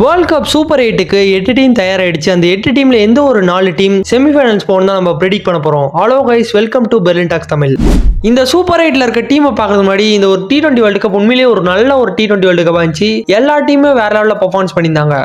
World cup super 8க்கு 8 team தயாராயிடுச்சு. அந்த 8 டீம்ல எந்த ஒரு 4 டீம் செமிஃபைனல்ஸ் போகணும் தான் நம்ம ப்ரெடிக்ட் பண்ண போறோம். Hello guys, welcome to Berlin talks Tamil. இந்த சூப்பர் 8ல இருக்க டீமை பார்க்கறது முன்னாடி இந்த ஒரு T20 வேர்ல்ட் கப் உண்மையிலேயே ஒரு நல்ல ஒரு T20 வேர்ல்ட் கப் ஆச்சு. எல்லா டீமுமே வேற லெவலில் பெர்ஃபார்மன்ஸ் பண்ணியிருந்தாங்க.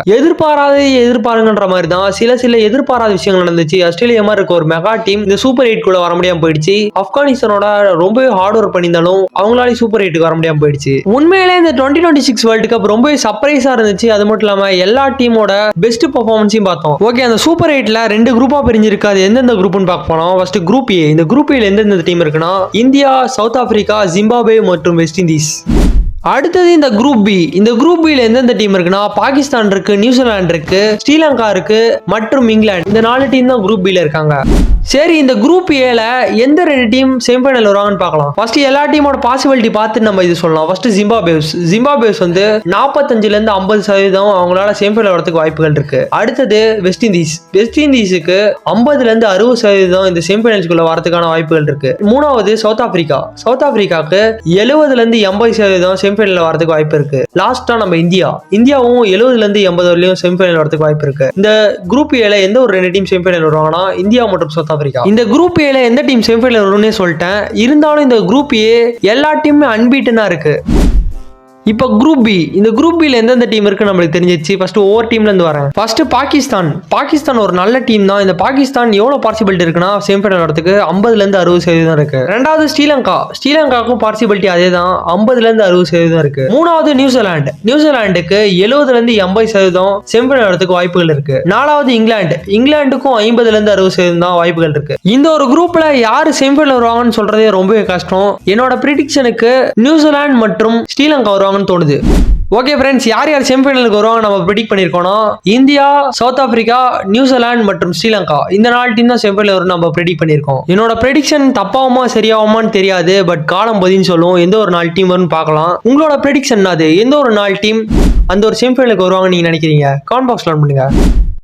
எதிர்பாருங்கன்ற மாதிரி தான் சில எதிர்பாராத விஷயங்கள் நடந்துச்சு. ஆஸ்திரேலியா மாதிரி இருக்க ஒரு மெகா டீம் இந்த சூப்பர் 8 கூட வர முடியாம போயிடுச்சு. ஆப்கானிஸ்தானோட ரொம்பவே ஹார்ட் ஒர்க் பண்ணியிருந்தாலும் அவங்களால சூப்பர் 8க்கு வர முடியாம போயிடுச்சு. உண்மையிலே இந்த 2026 வேர்ல்ட் கப் ரொம்பவே சர்ப்ரைஸா இருந்துச்சு. அது மட்டும் இல்லாம எல்லா டீமோட பெஸ்ட் பெர்ஃபார்மன்ஸையும் பார்த்தோம். ஓகே, அந்த சூப்பர் 8ல 2 குரூப்பா பிரிஞ்சிருக்கு. அது எந்தெந்த குரூப்னு பார்க்க போனோம். First group A. இந்த குரூப் ஏல எந்தெந்த டீம் இருக்குன்னா இந்தியா, சவுத் ஆப்பிரிக்கா, ஜிம்பாப்வே மற்றும் வெஸ்ட் இண்டீஸ். அடுத்தது இந்த குரூப் பி. இந்த குரூப் பில எந்தெந்த டீம் இருக்குன்னா பாகிஸ்தான் இருக்கு, நியூசிலாந்து இருக்கு, ஸ்ரீலங்கா இருக்கு மற்றும் இங்கிலாந்து. இந்த 4 டீம் தான் குரூப் பில இருக்காங்க. சரி, இந்த குரூப் ஏல எந்த 2 டீம் செமிஃபைனல் வருவாங்கன்னு பார்க்கலாம். ஃபர்ஸ்ட் எல்லா டீமோட பாசிபிலிட்டி பார்த்து நம்ம இது சொல்லலாம். ஃபர்ஸ்ட் ஜிம்பாப்வேஸ் வந்து 45ல இருந்து 50% அவங்களால செமிஃபைனல் வரதுக்கு வாய்ப்புகள் இருக்கு. அடுத்தது வெஸ்ட் இண்டீஸுக்கு 50ல இருந்து 60% இந்த செமிஃபைனல்ஸ்குள்ள வரதுக்கான வாய்ப்புகள் இருக்கு. மூணாவது சவுத் ஆப்பிரிக்காவுக்கு 70ல இருந்து 80% செமிஃபைனல் வரதுக்கு வாய்ப்பு இருக்கு. லாஸ்டா நம்ம இந்தியாவும் 70ல இருந்து 80 வரையும் செமிஃபைனல் வரதுக்கு வாய்ப்பு இருக்கு. இந்த குரூப் ஏல எந்த ஒரு 2 டீம் செமிஃபைனல் வருவாங்கன்னா இந்தியா மற்றும் சவுத் ஆப்பிரிக்கா. இந்த குரூப் ஏல எந்த டீம் செமிஃபைனல் வரும்னே சொல்லிட்டேன். இருந்தாலும் இந்த குரூப் ஏ எல்லா டீமுமே அன்பீட்டனா இருக்கு. இப்போ குரூப் பி. இந்த குரூப் பில எந்தெந்த டீம் இருக்கு நம்மளுக்கு தெரிஞ்சிச்சு. ஃபர்ஸ்ட் ஒவ்வொரு டீம்ல இருந்து வரேன். ஃபர்ஸ்ட் பாகிஸ்தான் ஒரு நல்ல டீம் தான். இந்த பாகிஸ்தான் எவ்வளவு பாசிபிலிட்டி இருக்குன்னா செமிஃபைனல் வரதுக்கு 50ல இருந்து 60% இருக்கு. ரெண்டாவது ஸ்ரீலங்காவுக்கும் பாசிபிலிட்டி அதே தான், 50ல இருந்து 60% இருக்கு. மூணாவது நியூசிலாந்துக்கு 70ல இருந்து 80% செமிஃபைனல் வரதுக்கு வாய்ப்புகள் இருக்கு. நாலாவது இங்கிலாந்துக்கும் 50ல இருந்து 60% தான் வாய்ப்புகள் இருக்கு. இந்த ஒரு குரூப்ல யாரு செமிஃபைனல் வருவாங்கன்னு சொல்றதே ரொம்பவே கஷ்டம். என்னோட பிரிடிக்ஷனுக்கு நியூசிலாந்து மற்றும் ஸ்ரீலங்கா வருவாங்க தோணுது. ஓகே ஃப்ரெண்ட்ஸ், யார் செமிஃபைனலுக்கு வருவாங்க நம்ம ப்ரெடிக்ட் பண்ணிருக்கோம். இந்தியா, சவுத் ஆப்பிரிக்கா, நியூசிலாந்து மற்றும் ஸ்ரீலங்கா. இந்த 4 டீம் தான் செமிஃபைனல் வரும் நம்ம ப்ரெடிக்ட் பண்ணிருக்கோம். என்னோட ப்ரெடிக்ஷன் தப்பாவுமா சரியாகுமான்னு தெரியாது. பட் காலம் பதின்னு சொல்லும் எந்த ஒரு 4 டீம் வரும்னு பார்க்கலாம். உங்களோட ப்ரெடிக்ஷன் அது எந்த ஒரு 4 டீம் அந்த ஒரு செமிஃபைனலுக்கு வருவாங்க நீங்க நினைக்கிறீங்க? கமெண்ட் பாக்ஸ்ல பண்ணுங்க.